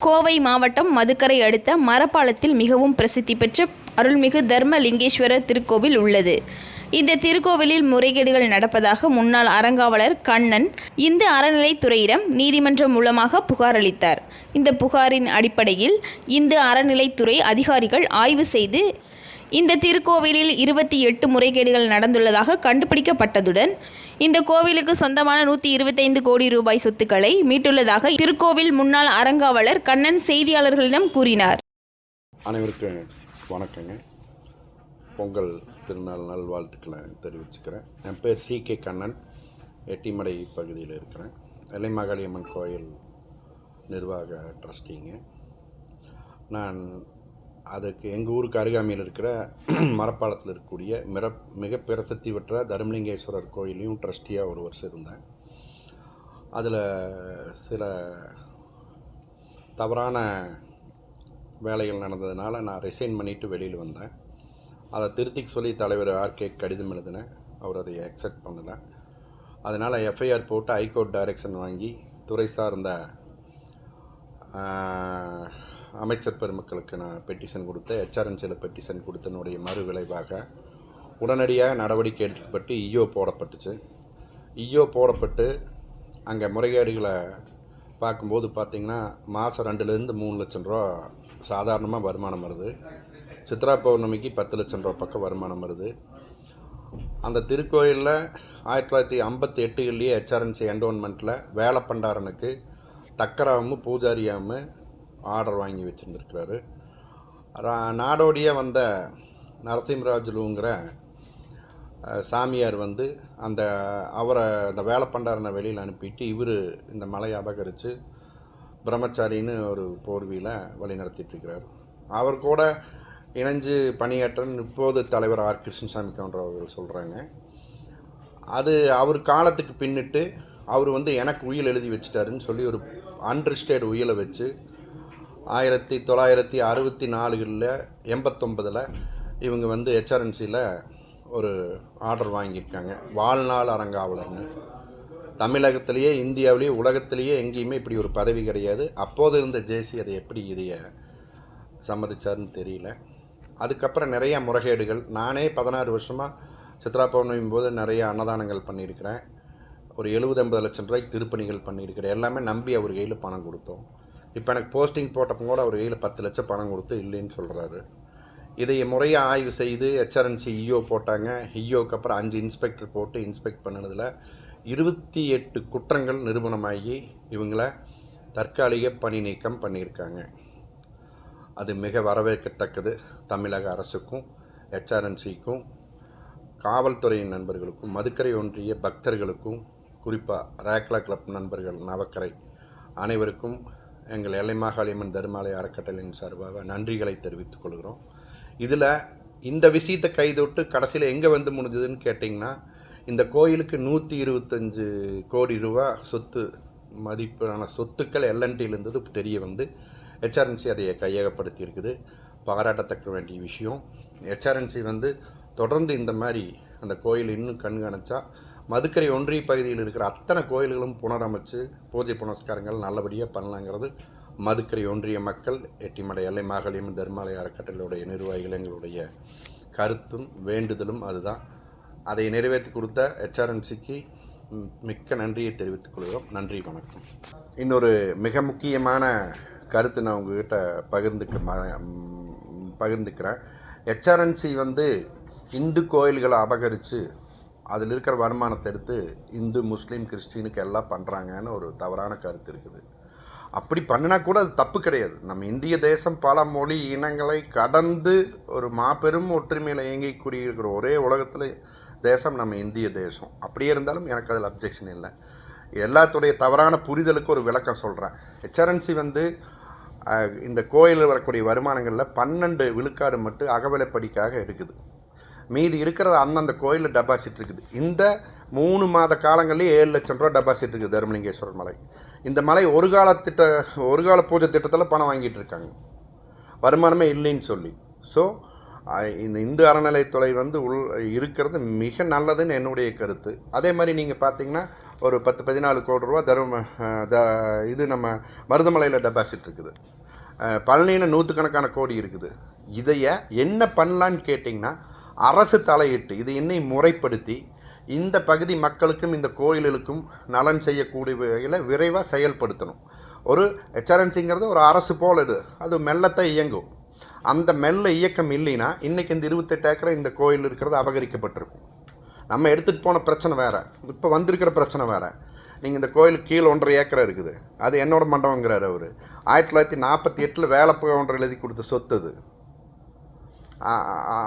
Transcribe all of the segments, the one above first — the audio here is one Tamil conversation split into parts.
கோவை மாவட்டம் மதுக்கரை அடுத்த மரப்பாலத்தில் மிகவும் பிரசித்தி பெற்ற அருள்மிகு தர்மலிங்கேஸ்வரர் திருக்கோவில் உள்ளது. இந்த திருக்கோவிலில் முறைகேடுகள் நடப்பதாக முன்னாள் அறங்காவலர் கண்ணன் இந்து அறநிலைத்துறையிடம் நீதிமன்றம் மூலமாக புகார் அளித்தார். இந்த புகாரின் அடிப்படையில் இந்து அறநிலைத்துறை அதிகாரிகள் ஆய்வு செய்து இந்த திருக்கோவிலில் 28 முறைகேடுகள் நடந்துள்ளதாக கண்டுபிடிக்கப்பட்டதுடன் இந்த கோவிலுக்கு சொந்தமான 125 கோடி ரூபாய் சொத்துக்களை மீட்டுள்ளதாக திருக்கோவில் முன்னாள் அறங்காவலர் கண்ணன் செய்தியாளர்களிடம் கூறினார். அனைவருக்கும் வணக்கங்க. பொங்கல் திருநாள் நல்வாழ்த்துக்களை தெரிவிச்சுக்கிறேன். என் பேர் CK கண்ணன், எட்டிமடை பகுதியில் இருக்கிறேன். எல்லைமாகாளியம்மன் கோயில் நிர்வாக ட்ரஸ்டிங்க. நான் அதுக்கு எங்கள் ஊருக்கு அருகாமையில் இருக்கிற மரப்பாலத்தில் இருக்கக்கூடிய மிக பிரசித்தி பெற்ற தர்மலிங்கேஸ்வரர் கோயிலையும் ட்ரஸ்டியாக ஒரு வருஷம் இருந்தேன். அதில் சில தவறான வேலைகள் நடந்ததுனால நான் ரிசைன் பண்ணிவிட்டு வெளியில் வந்தேன். அதை திருத்திக்கு சொல்லி தலைவர் RK கடிதம் எழுதினேன். அவர் அதை அக்செப்ட் பண்ணலை. அதனால் FIR போட்டு ஹைகோர்ட் டைரக்ஷன் வாங்கி துறை சார்ந்த அமைச்சர் பெருமக்களுக்கு நான் பெட்டிஷன் கொடுத்தேன். HRNCயில் பெட்டிஷன் கொடுத்தனுடைய மறு விளைவாக உடனடியாக நடவடிக்கை எடுக்கப்பட்டு EO போடப்பட்டுச்சு. EO போடப்பட்டு அங்கே முறைகேடுகளை பார்க்கும்போது பார்த்திங்கன்னா மாதம் 2லேருந்து 3 லட்சம் ரூபா சாதாரணமாக வருமானம் வருது. சித்ரா பௌர்ணமிக்கு 10 லட்சம் ரூபா பக்கம் வருமானம் வருது. அந்த திருக்கோயிலில் 1958 HRNC என்டோன்மெண்ட்டில் வேலை பண்டாரனுக்கு தக்கராமு பூஜாரியாமு ஆர்டர் வாங்கி வச்சுருந்துருக்கிறாரு. நாடோடியாக வந்த நரசிம்மராஜுலுங்கிற சாமியார் அவரை அந்த வேலை பண்டாரனை வெளியில் அனுப்பிட்டு இவர் இந்த மலையை அபகரித்து பிரம்மச்சாரின்னு ஒரு போர்வியில் வழி நடத்திட்டுருக்கிறார். அவர் கூட இணைஞ்சு பணியாற்றன்னு இப்போது தலைவர் R. கிருஷ்ணசாமி கவுண்டர் அவர்கள் சொல்கிறாங்க. அது அவர் காலத்துக்கு பின்னிட்டு அவர் எனக்கு உயில் எழுதி வச்சுட்டாருன்னு சொல்லி ஒரு அன்ரிஜிஸ்டர்டு உயிலை வச்சு 1964 89 இவங்க HRNCயில் ஒரு ஆர்டர் வாங்கியிருக்காங்க. வாழ்நாள் அறங்காவலர்னு. தமிழகத்திலேயே இந்தியாவிலேயே உலகத்திலேயே எங்கேயுமே இப்படி ஒரு பதவி கிடையாது. அப்போது இருந்த JC அதை எப்படி இதைய சம்மதிச்சாருன்னு தெரியல. அதுக்கப்புறம் நிறையா முறைகேடுகள். நானே 16 வருஷமாக சித்ரா பௌர்ணமி போது நிறைய அன்னதானங்கள் பண்ணியிருக்கிறேன். ஒரு 70-80 லட்சம் ரூபாய்க்கு திருப்பணிகள் பண்ணியிருக்கிறேன். எல்லாமே நம்பி அவர் கையில் பணம் கொடுத்தோம். இப்போ எனக்கு போஸ்டிங் போட்டப்போ கூட அவர் கையில் 10 லட்சம் பணம் கொடுத்து இல்லைன்னு சொல்கிறாரு. இதை முறையாக ஆய்வு செய்து HRNC EO போட்டாங்க. EOக்கு அப்புறம் 5 இன்ஸ்பெக்டர் போட்டு இன்ஸ்பெக்ட் பண்ணினதில் 28 குற்றங்கள் நிரூபணமாகி இவங்கள தற்காலிக பணி நீக்கம் பண்ணியிருக்காங்க. அது மிக வரவேற்கத்தக்கது. தமிழக அரசுக்கும் HRNCக்கும் காவல்துறையின் நண்பர்களுக்கும் மதுக்கரை ஒன்றிய பக்தர்களுக்கும் குறிப்பாக ரேக்லா கிளப் நண்பர்கள் நவக்கரை அனைவருக்கும் எங்கள் எல்லைமாகாளியம்மன் தர்மாலய அறக்கட்டளையின் சார்பாக நன்றிகளை தெரிவித்துக் கொள்கிறோம். இதில் இந்த விஷயத்தை கைதொட்டு கடைசியில் எங்கே முடிஞ்சதுன்னு கேட்டிங்கன்னா, இந்த கோயிலுக்கு 125 கோடி ரூபா சொத்து மதிப்பான சொத்துக்கள் LNTயில் இருந்தது தெரிய HRNC அதை கையகப்படுத்தி இருக்குது. பாராட்டத்தக்க வேண்டிய விஷயம். HRNC தொடர்ந்து இந்த மாதிரி அந்த கோயில் இன்னும் கண்காணிச்சா மதுக்கரை ஒன்றிய பகுதியில் இருக்கிற அத்தனை கோயில்களும் புனரமைச்சு பூஜை புனஸ்காரங்கள் நல்லபடியாக பண்ணலாங்கிறது மதுக்கரை ஒன்றிய மக்கள், எட்டிமடை எல்லைமாகாளியம்மன் தர்மாலய அறக்கட்டளையுடைய நிர்வாகிகள் எங்களுடைய கருத்தும் வேண்டுதலும் அதுதான். அதை நிறைவேற்றி கொடுத்த HRNCக்கு மிக்க நன்றியை தெரிவித்துக் கொள்கிறோம். நன்றி, வணக்கம். இன்னொரு மிக முக்கியமான கருத்து நான் உங்ககிட்ட பகிர்ந்துக்கிறேன். HRNC இந்து கோயில்களை அபகரித்து அதில் இருக்கிற வருமானத்தை எடுத்து இந்து முஸ்லீம் கிறிஸ்டினுக்கு எல்லாம் பண்ணுறாங்கன்னு ஒரு தவறான கருத்து இருக்குது. அப்படி பண்ணினா கூட அது தப்பு கிடையாது. நம்ம இந்திய தேசம் பல மொழி இனங்களை கடந்து ஒரு மாபெரும் ஒற்றுமையில் இயங்கிக்கூடிய இருக்கிற ஒரே உலகத்தில் தேசம் நம்ம இந்திய தேசம். அப்படியே இருந்தாலும் எனக்கு அதில் அப்ஜெக்ஷன் இல்லை. எல்லாத்துடைய தவறான புரிதலுக்கு ஒரு விளக்கம் சொல்கிறேன். HRNC இந்த கோயிலில் வரக்கூடிய வருமானங்களில் 12 விழுக்காடு மட்டும் அகவிலைப்படிக்காக எடுக்குது. மீதி இருக்கிறது அந்தந்த கோயிலில் டெபாசிட் இருக்குது. இந்த 3 மாத காலங்கள்லேயே 7 லட்சம் ரூபா டெபாசிட் இருக்குது தர்மலிங்கேஸ்வரர் மலை. இந்த மலை ஒரு கால பூஜை திட்டத்தில் பணம் வாங்கிட்டு இருக்காங்க, வருமானமே இல்லைன்னு சொல்லி. ஸோ இந்த இந்து அறநிலைத்துறை இருக்கிறது மிக நல்லதுன்னு என்னுடைய கருத்து. அதே மாதிரி நீங்கள் பார்த்தீங்கன்னா ஒரு 10-14 கோடி ரூபா இது நம்ம மருதமலையில் டெபாசிட் இருக்குது. பழனியில் நூற்றுக்கணக்கான கோடி இருக்குது. இதைய என்ன பண்ணலான்னு கேட்டிங்கன்னா, அரசு தலையிட்டு இது என்னை முறைப்படுத்தி இந்த பகுதி மக்களுக்கும் இந்த கோயில்களுக்கும் நலன் செய்யக்கூடிய வகையில் விரைவாக செயல்படுத்தணும். ஒரு ஹெச்ஆர்என்சிங்கிறது ஒரு அரசு போல் அது மெல்லத்தான் இயங்கும். அந்த மெல்ல இயக்கம் இல்லைன்னா இன்றைக்கி இந்த 28 ஏக்கரை இந்த கோயில் இருக்கிறது அபகரிக்கப்பட்டிருக்கும். நம்ம எடுத்துகிட்டு போன பிரச்சனை வேறு, இப்போ வந்திருக்கிற பிரச்சனை வேறு. நீங்கள் இந்த கோயிலுக்கு கீழே 1.5 ஏக்கரை இருக்குது, அது என்னோட மண்டபங்கிறார் அவர். 1948 வேலப்பகவுண்டர் எழுதி கொடுத்த சொத்து அது,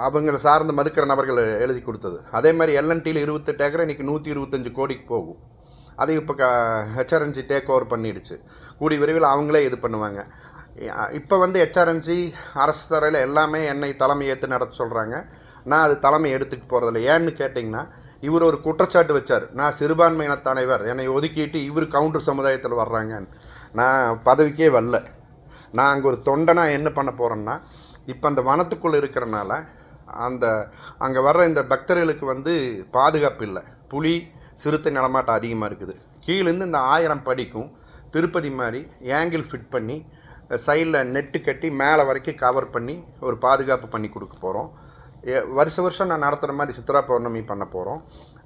அவங்களை சார்ந்த மதுக்கிற நபர்கள் எழுதி கொடுத்தது. அதே மாதிரி எல்என்டியில் 28 ஏக்கரை இன்றைக்கி 125 கோடிக்கு போகும். அது இப்போ ஹெச்ஆர்என்சி டேக் ஓவர் பண்ணிடுச்சு. கூடி விரைவில் அவங்களே இது பண்ணுவாங்க. இப்போ வந்து ஹெச்ஆர்என்சி அரசு துறையில் எல்லாமே என்னை தலைமை ஏற்று நடத்த சொல்கிறாங்க. நான் அது தலைமை எடுத்துக்க போகிறதில்ல. ஏன்னு கேட்டிங்கன்னா, இவர் ஒரு குற்றச்சாட்டு வச்சார், நான் சிறுபான்மையின தலைவர், என்னை ஒதுக்கிட்டு இவர் கவுண்டர் சமுதாயத்தில் வர்றாங்கன்னு. நான் பதவிக்கே வரல. நான் அங்கே ஒரு தொண்டனாக என்ன பண்ண போகிறேன்னா, இப்போ அந்த வனத்துக்குள்ளே இருக்கிறனால அங்கே வர்ற இந்த பக்தர்களுக்கு வந்து பாதுகாப்பு இல்லை. புலி சிறுத்தை நடமாட்டம் அதிகமாக இருக்குது. கீழேருந்து இந்த 1000 படிக்கும் திருப்பதி மாதிரி ஏங்கிள் ஃபிட் பண்ணி சைடில் நெட்டு கட்டி மேலே வரைக்கும் கவர் பண்ணி ஒரு பாதுகாப்பு பண்ணி கொடுக்க போகிறோம். வருஷம் நான் நடத்துகிற மாதிரி சித்ரா பௌர்ணமி பண்ண போகிறோம்.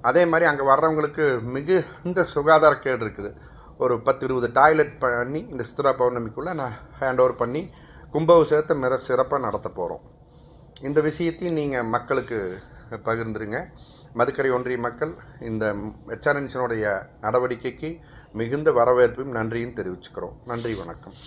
அதே மாதிரி அங்கே வர்றவங்களுக்கு மிகுந்த சுகாதாரக்கேடு இருக்குது. ஒரு 10-20 டாய்லெட் பண்ணி இந்த சித்ரா பௌர்ணமிக்குள்ளே நான் ஹேண்ட் ஓவர் பண்ணி கும்பாபிஷேகத்தை மிக சிறப்பாக நடத்த போகிறோம். இந்த விஷயத்தையும் நீங்கள் மக்களுக்கு பகிர்ந்துருங்க. மதுக்கரை ஒன்றிய மக்கள் இந்த ஹெச்ஆர்என்சியினுடைய நடவடிக்கைக்கு மிகுந்த வரவேற்பையும் நன்றியும் தெரிவிச்சுக்கிறோம். நன்றி, வணக்கம்.